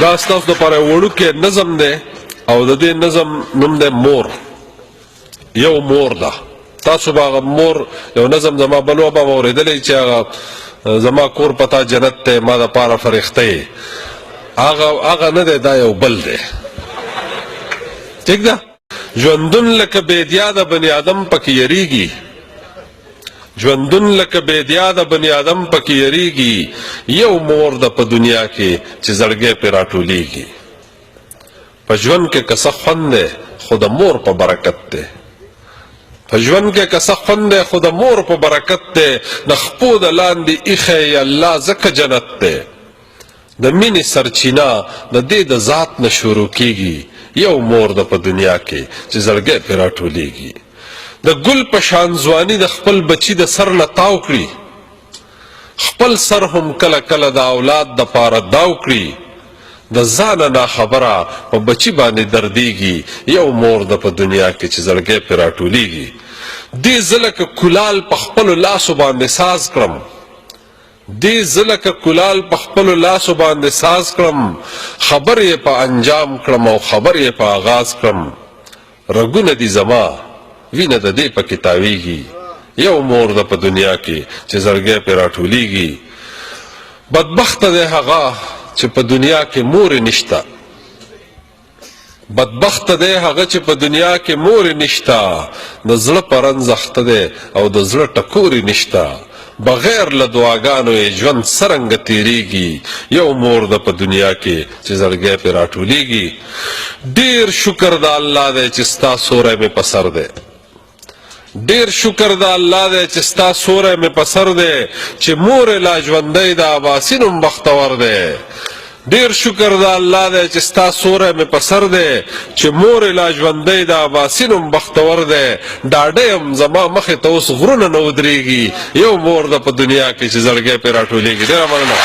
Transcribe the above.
دا ستاسو دپاره وړوکی نظم دی او د دې نظم نوم دی مور. یو مور ده. تاسو به هغه مور یو نظم زما بل وبه به اورېدلی چې هغه زما کور پتا جنت دی ما دپاره فرښته یې. هغه نه دی، دا یو بل دی. ٹھیک ده؟ ژوندون لکه بیدیا د بني آدم پکې یریږي. ژوندون لکه بیدیا د بني آدم پکې یریږي. یو مور ده په دنیا کې چې زړګی پرې راټولیږي. په ژوند کې که څه خوند دی خو د مور په برکت دی. په ژوند کې که څه خوند دی خو د مور په برکت دی. د خپو د لاندې ایښی الله ځکه جنت دی. د مینې سرچینه د دې د ذات نه شروع کیږي. یو مور ده په دنیا کې چې زړګی پرې راټولیږي. د ګل په شان ځواني د خپل بچي د سر نه تاو کړي. خپل سر هم کله کله د اولاد دپاره داو کړي. د ځانه ناخبره په بچي باندې دردیږي. یو مور ده په دنیا کې چې زړګی پرې راټولیږي. دې زه لکه کلال په خپلو لاسو باندې ساز کړم. دې زه لکه کلال په خپلو لاسو باندې ساز کړم. خبر یې په انجام کړم او خبر یې په آغاز کړم. رګونه دي زما وینه د دې پکې تاویږي. یو مور ده په دنیا کې چې زړګی پرې راټولیږي. بدبخته دی هغه چې په دنیا کې مور نشته. بدبخته دی هغه چې په دنیا کې مور نشته. د زړه په رنځ اخته دی او د زړه ټکورې نشته. بغیر له دعاګانو یې ژوند څرنګه تیریږي. یو مور ده په دنیا کې چې زړګی پرې راټولیږي. ډېر شکر د الله دی چې ستا سوری مې په سر دی. ډېر شکر د الله دی چې ستا سوری مې په سر دی. چې مور یې لا ژوندی د اباسین هم بختور دی. ډېر شکر د الله دی چې ستا سوری مې په سر دی. چې مور یې لا ژوندی د اباسین هم بختور دی. ډاډی یم زما مخې ته اوس غرونه نه ودرېږي. یو مور ده په دنیا کې چې زړګی پرې راټولیږي. ډېره مننه.